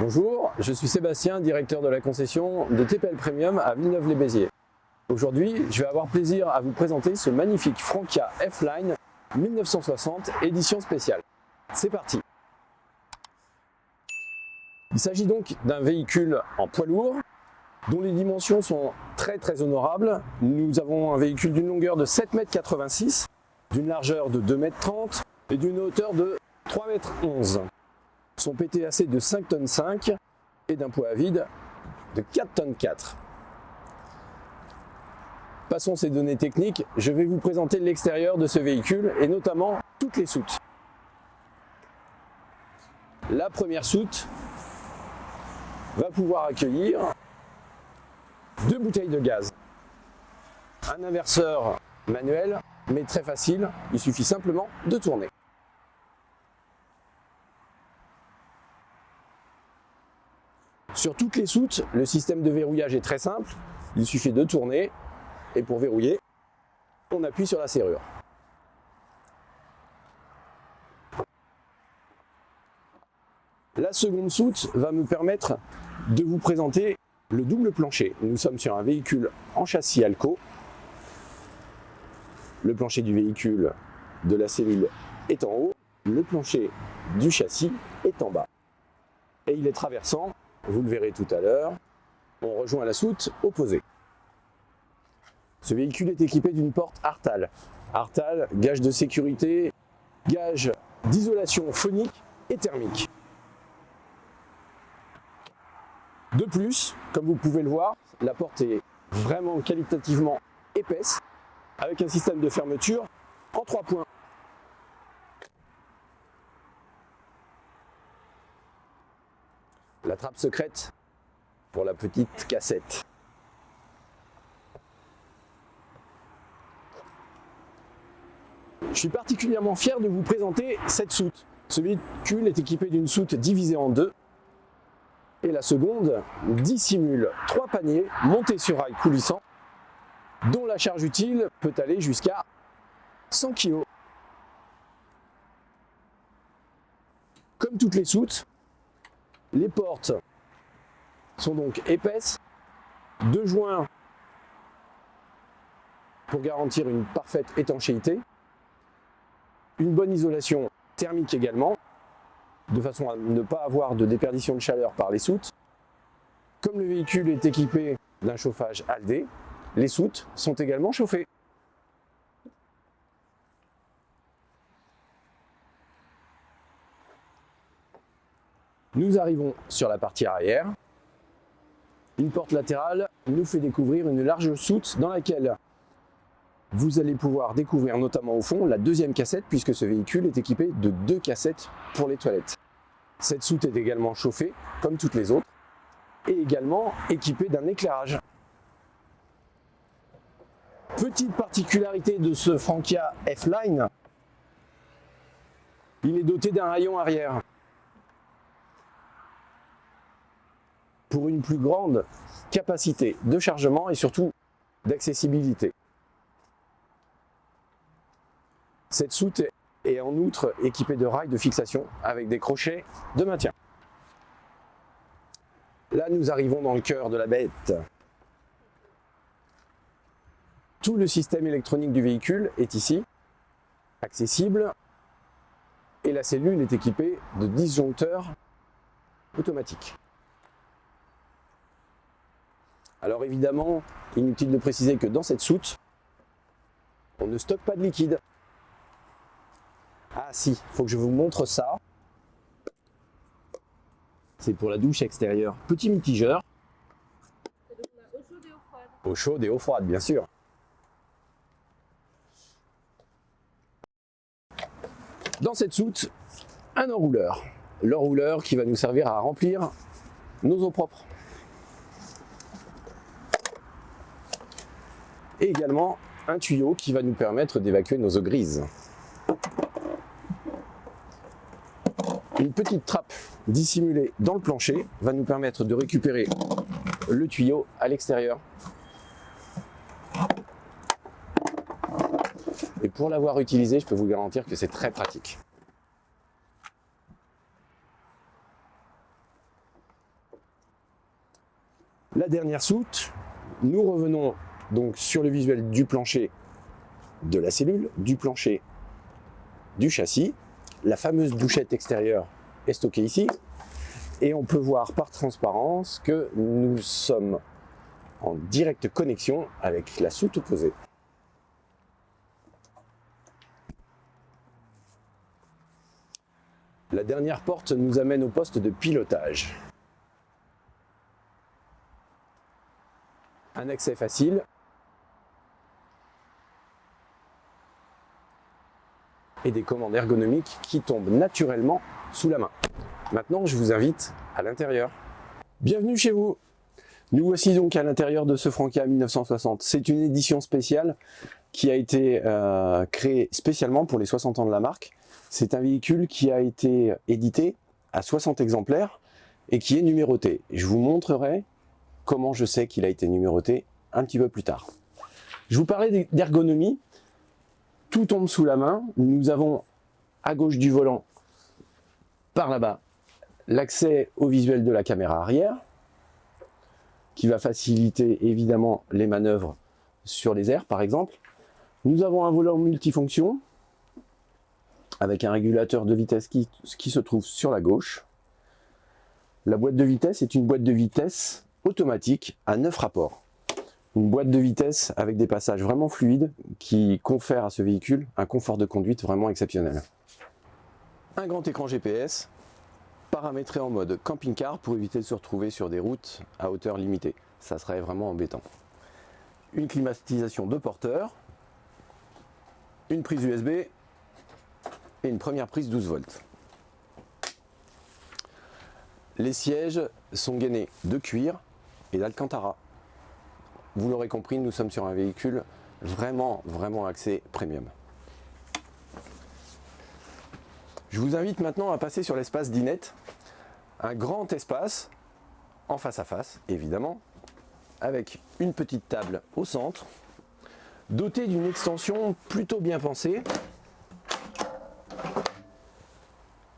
Bonjour, je suis Sébastien, directeur de la concession de TPL Premium à Villeneuve-les-Béziers. Aujourd'hui, je vais avoir plaisir à vous présenter ce magnifique Frankia F-Line 1960 édition spéciale. C'est parti! Il s'agit donc d'un véhicule en poids lourd dont les dimensions sont très honorables. Nous avons un véhicule d'une longueur de 7,86 m, d'une largeur de 2,30 m et d'une hauteur de 3,11 m. Son PTAC de 5,5 tonnes et d'un poids à vide de 4,4 tonnes. Passons ces données techniques, je vais vous présenter l'extérieur de ce véhicule et notamment toutes les soutes. La première soute va pouvoir accueillir 2 bouteilles de gaz, un inverseur manuel mais très facile, il suffit simplement de tourner. Sur toutes les soutes, le système de verrouillage est très simple, il suffit de tourner et pour verrouiller, on appuie sur la serrure. La seconde soute va me permettre de vous présenter le double plancher. Nous sommes sur un véhicule en châssis Alco. Le plancher du véhicule de la cellule est en haut, le plancher du châssis est en bas. Et il est traversant, vous le verrez tout à l'heure, on rejoint la soute opposée. Ce véhicule est équipé d'une porte Artal. Artal, gage de sécurité, gage d'isolation phonique et thermique. De plus, comme vous pouvez le voir, la porte est vraiment qualitativement épaisse, avec un système de fermeture en 3 points. La trappe secrète pour la petite cassette. Je suis particulièrement fier de vous présenter cette soute. Ce véhicule est équipé d'une soute divisée en deux et la seconde dissimule 3 paniers montés sur rail coulissant dont la charge utile peut aller jusqu'à 100 kg. Comme toutes les soutes, les portes sont donc épaisses, 2 joints pour garantir une parfaite étanchéité, une bonne isolation thermique également, de façon à ne pas avoir de déperdition de chaleur par les soutes. Comme le véhicule est équipé d'un chauffage ALD, les soutes sont également chauffées. Nous arrivons sur la partie arrière. Une porte latérale nous fait découvrir une large soute dans laquelle vous allez pouvoir découvrir notamment au fond la deuxième cassette puisque ce véhicule est équipé de 2 cassettes pour les toilettes. Cette soute est également chauffée comme toutes les autres et également équipée d'un éclairage. Petite particularité de ce Frankia F-Line, il est doté d'un rayon arrière. Pour une plus grande capacité de chargement et surtout d'accessibilité. Cette soute est en outre équipée de rails de fixation avec des crochets de maintien. Là, nous arrivons dans le cœur de la bête. Tout le système électronique du véhicule est ici, accessible, et la cellule est équipée de disjoncteurs automatiques. Alors évidemment, inutile de préciser que dans cette soute, on ne stocke pas de liquide. Ah si, il faut que je vous montre ça. C'est pour la douche extérieure. Petit mitigeur. Eau chaude et eau froide, bien sûr. Dans cette soute, un enrouleur. L'enrouleur qui va nous servir à remplir nos eaux propres. Et également un tuyau qui va nous permettre d'évacuer nos eaux grises. Une petite trappe dissimulée dans le plancher va nous permettre de récupérer le tuyau à l'extérieur. Et pour l'avoir utilisé, je peux vous garantir que c'est très pratique. La dernière soute, nous revenons donc sur le visuel du plancher de la cellule, du plancher du châssis. La fameuse bouchette extérieure est stockée ici. Et on peut voir par transparence que nous sommes en directe connexion avec la soute opposée. La dernière porte nous amène au poste de pilotage. Un accès facile. Et des commandes ergonomiques qui tombent naturellement sous la main. Maintenant, je vous invite à l'intérieur. Bienvenue chez vous. Nous voici donc à l'intérieur de ce Franca 1960. C'est une édition spéciale qui a été créée spécialement pour les 60 ans de la marque. C'est un véhicule qui a été édité à 60 exemplaires et qui est numéroté. Je vous montrerai comment je sais qu'il a été numéroté un petit peu plus tard. Je vous parlais d'ergonomie. Tout tombe sous la main. Nous avons à gauche du volant, par là-bas, l'accès au visuel de la caméra arrière, qui va faciliter évidemment les manœuvres sur les airs par exemple. Nous avons un volant multifonction, avec un régulateur de vitesse qui se trouve sur la gauche. La boîte de vitesse est une boîte de vitesse automatique à 9 rapports. Une boîte de vitesse avec des passages vraiment fluides qui confèrent à ce véhicule un confort de conduite vraiment exceptionnel. Un grand écran GPS paramétré en mode camping-car pour éviter de se retrouver sur des routes à hauteur limitée. Ça serait vraiment embêtant. Une climatisation de porteur, une prise USB et une première prise 12 volts. Les sièges sont gainés de cuir et d'alcantara. Vous l'aurez compris, nous sommes sur un véhicule vraiment axé premium. Je vous invite maintenant à passer sur l'espace dinette. Un grand espace, en face à face, évidemment, avec une petite table au centre, dotée d'une extension plutôt bien pensée.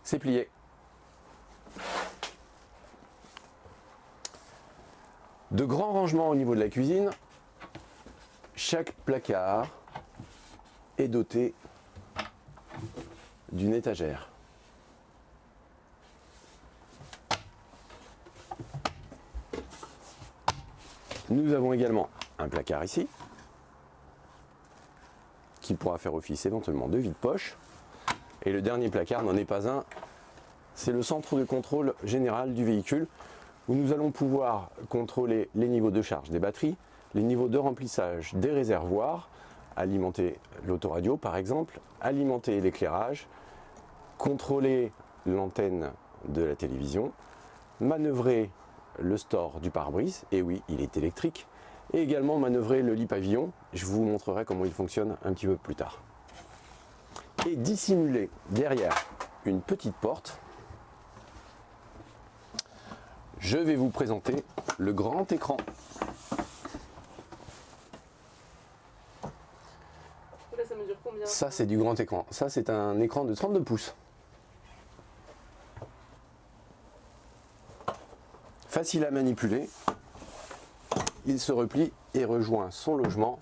C'est plié. De grands rangements au niveau de la cuisine. Chaque placard est doté d'une étagère. Nous avons également un placard ici, qui pourra faire office éventuellement de vide-poche. Et le dernier placard n'en est pas un, c'est le centre de contrôle général du véhicule, où nous allons pouvoir contrôler les niveaux de charge des batteries, les niveaux de remplissage des réservoirs, alimenter l'autoradio par exemple, alimenter l'éclairage, contrôler l'antenne de la télévision, manœuvrer le store du pare-brise, et oui, il est électrique, et également manœuvrer le lit pavillon. Je vous montrerai comment il fonctionne un petit peu plus tard. Et dissimuler derrière une petite porte, je vais vous présenter le grand écran. Là, ça mesure combien? Ça, c'est du grand écran. Ça, c'est un écran de 32 pouces. Facile à manipuler. Il se replie et rejoint son logement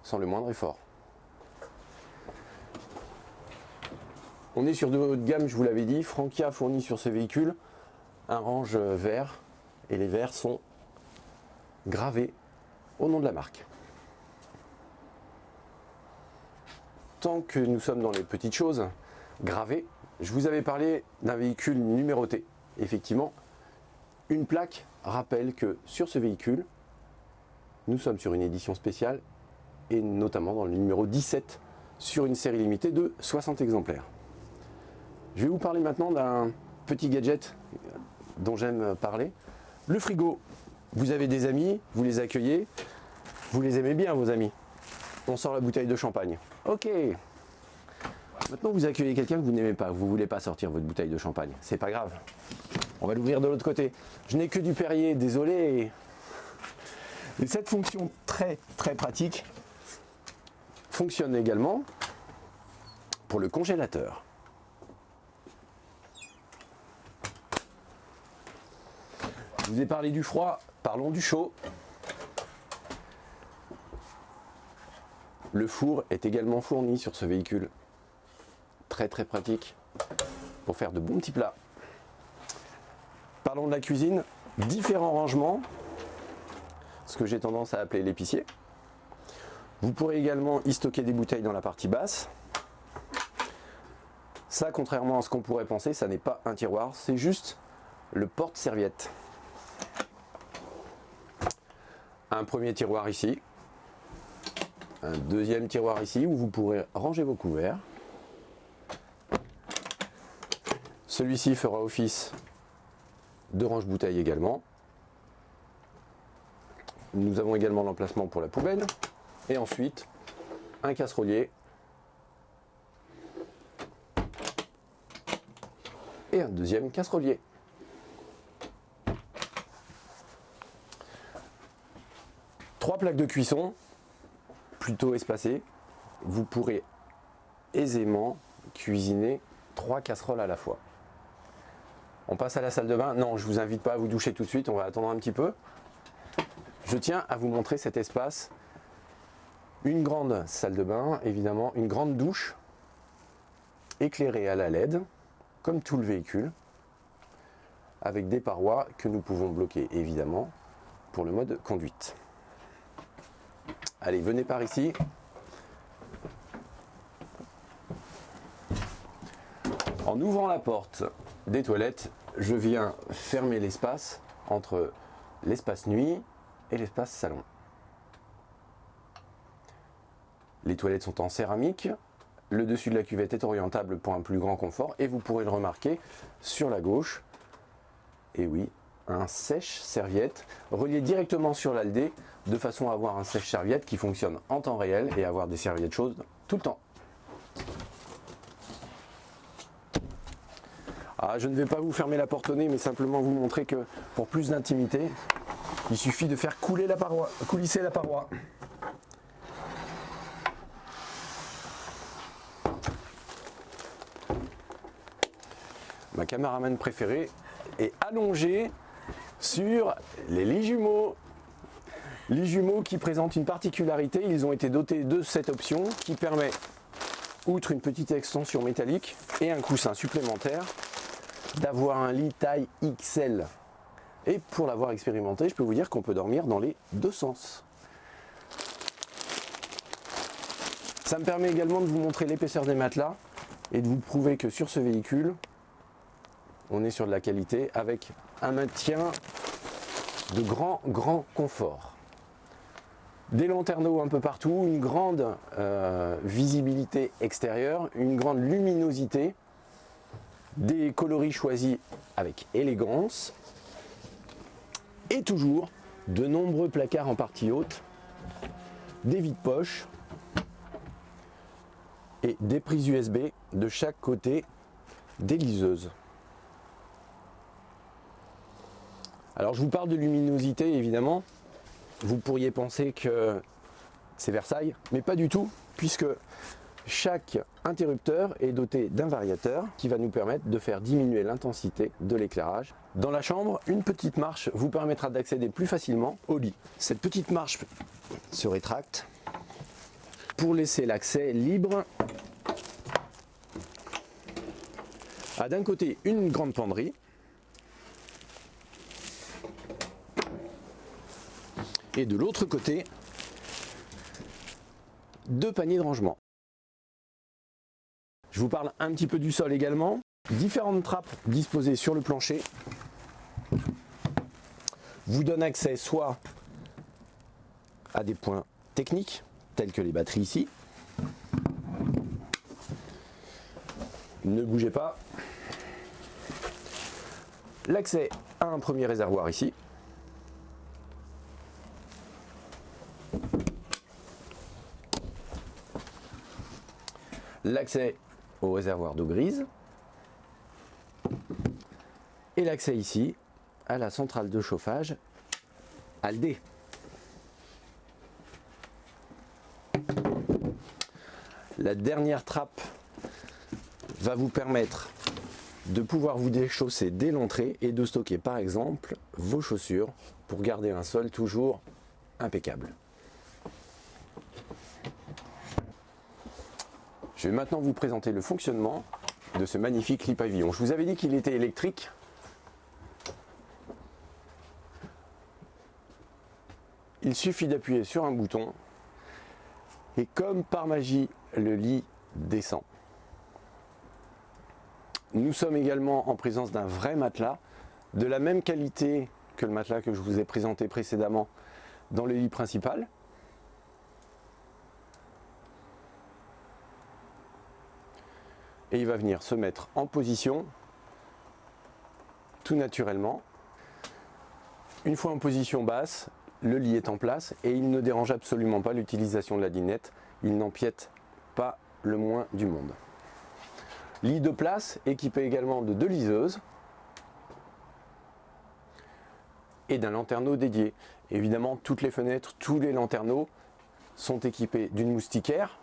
sans le moindre effort. On est sur de haut de gamme, je vous l'avais dit. Franca fournit sur ce véhicule un range vert et les verts sont gravés au nom de la marque. Tant que nous sommes dans les petites choses gravées, je vous avais parlé d'un véhicule numéroté. Effectivement, une plaque rappelle que sur ce véhicule, nous sommes sur une édition spéciale et notamment dans le numéro 17 sur une série limitée de 60 exemplaires. Je vais vous parler maintenant d'un petit gadget dont j'aime parler. Le frigo. Vous avez des amis, vous les accueillez, vous les aimez bien vos amis. On sort la bouteille de champagne. Ok. Maintenant vous accueillez quelqu'un que vous n'aimez pas, vous ne voulez pas sortir votre bouteille de champagne. C'est pas grave. On va l'ouvrir de l'autre côté. Je n'ai que du Perrier, désolé. Et cette fonction très pratique fonctionne également pour le congélateur. Je vous ai parlé du froid, Parlons du chaud. Le four est également fourni sur ce véhicule. Très très pratique pour faire de bons petits plats. Parlons de la cuisine. Différents rangements, ce que j'ai tendance à appeler l'épicier. Vous pourrez également y stocker des bouteilles dans la partie basse. Ça, contrairement à ce qu'on pourrait penser, ça n'est pas un tiroir, c'est juste le porte-serviette. Un premier tiroir ici, un deuxième tiroir ici où vous pourrez ranger vos couverts. Celui-ci fera office de range-bouteille également. Nous avons également l'emplacement pour la poubelle. Et ensuite, un casserolier. Et un deuxième casserolier. Trois plaques de cuisson, plutôt espacées. Vous pourrez aisément cuisiner 3 casseroles à la fois. On passe à la salle de bain. Non, je ne vous invite pas à vous doucher tout de suite, on va attendre un petit peu. Je tiens à vous montrer cet espace. Une grande salle de bain, évidemment, une grande douche éclairée à la LED, comme tout le véhicule, avec des parois que nous pouvons bloquer, évidemment, pour le mode conduite. Allez, venez par ici. En ouvrant la porte des toilettes, je viens fermer l'espace entre l'espace nuit et l'espace salon. Les toilettes sont en céramique, le dessus de la cuvette est orientable pour un plus grand confort et vous pourrez le remarquer sur la gauche, et oui, un sèche-serviette relié directement sur l'aldé de façon à avoir un sèche-serviette qui fonctionne en temps réel et avoir des serviettes chaudes tout le temps. Ah, je ne vais pas vous fermer la porte au nez, mais simplement vous montrer que pour plus d'intimité, il suffit de faire couler la paroi, coulisser la paroi. Ma caméraman préférée est allongée sur les lits jumeaux. Lits jumeaux qui présentent une particularité, ils ont été dotés de cette option qui permet, outre une petite extension métallique et un coussin supplémentaire, d'avoir un lit taille XL. Et pour l'avoir expérimenté, je peux vous dire qu'on peut dormir dans les deux sens. Ça me permet également de vous montrer l'épaisseur des matelas et de vous prouver que sur ce véhicule, on est sur de la qualité avec un maintien de grand confort. Des lanterneaux un peu partout, une grande visibilité extérieure, une grande luminosité, des coloris choisis avec élégance et toujours de nombreux placards en partie haute, des vides-poches et des prises USB de chaque côté des liseuses. Alors je vous parle de luminosité évidemment, vous pourriez penser que c'est Versailles, mais pas du tout, puisque chaque interrupteur est doté d'un variateur qui va nous permettre de faire diminuer l'intensité de l'éclairage. Dans la chambre, une petite marche vous permettra d'accéder plus facilement au lit. Cette petite marche se rétracte pour laisser l'accès libre à d'un côté une grande penderie et de l'autre côté, 2 paniers de rangement. Je vous parle un petit peu du sol également. Différentes trappes disposées sur le plancher vous donnent accès soit à des points techniques, tels que les batteries ici. Ne bougez pas. L'accès à un premier réservoir ici. L'accès au réservoir d'eau grise et l'accès ici à la centrale de chauffage Aldé. La dernière trappe va vous permettre de pouvoir vous déchausser dès l'entrée et de stocker par exemple vos chaussures pour garder un sol toujours impeccable. Je vais maintenant vous présenter le fonctionnement de ce magnifique lit pavillon. Je vous avais dit qu'il était électrique. Il suffit d'appuyer sur un bouton et comme par magie, le lit descend. Nous sommes également en présence d'un vrai matelas, de la même qualité que le matelas que je vous ai présenté précédemment dans le lit principal. Et il va venir se mettre en position tout naturellement. Une fois en position basse, le lit est en place et il ne dérange absolument pas l'utilisation de la dinette. Il n'empiète pas le moins du monde. Lit de place équipé également de 2 liseuses et d'un lanterneau dédié. Évidemment, toutes les fenêtres, tous les lanterneaux sont équipés d'une moustiquaire,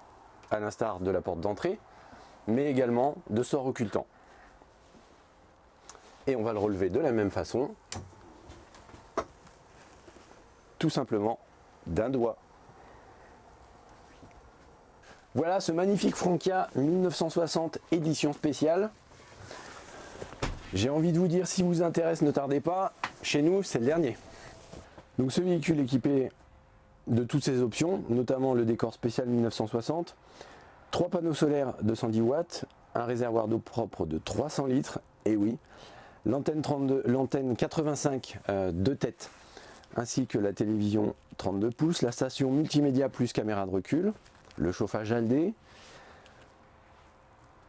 à l'instar de la porte d'entrée, mais également de sorts occultants. Et on va le relever de la même façon, tout simplement d'un doigt. Voilà ce magnifique Frankia 1960 édition spéciale. J'ai envie de vous dire, si vous intéresse, ne tardez pas, chez nous c'est le dernier. Donc ce véhicule équipé de toutes ces options, notamment le décor spécial 1960, 3 panneaux solaires de 110 watts, un réservoir d'eau propre de 300 litres, et oui, l'antenne 85 2 têtes, ainsi que la télévision 32 pouces, la station multimédia plus caméra de recul, le chauffage Aldé.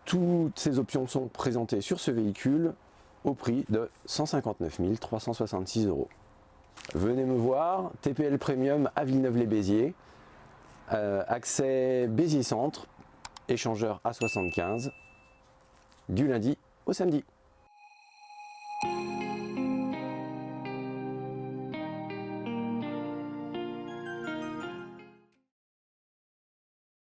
Toutes ces options sont présentées sur ce véhicule au prix de 159 366 €. Venez me voir, TPL Premium à Villeneuve-les-Béziers, accès Béziers Centre, échangeur A75, du lundi au samedi.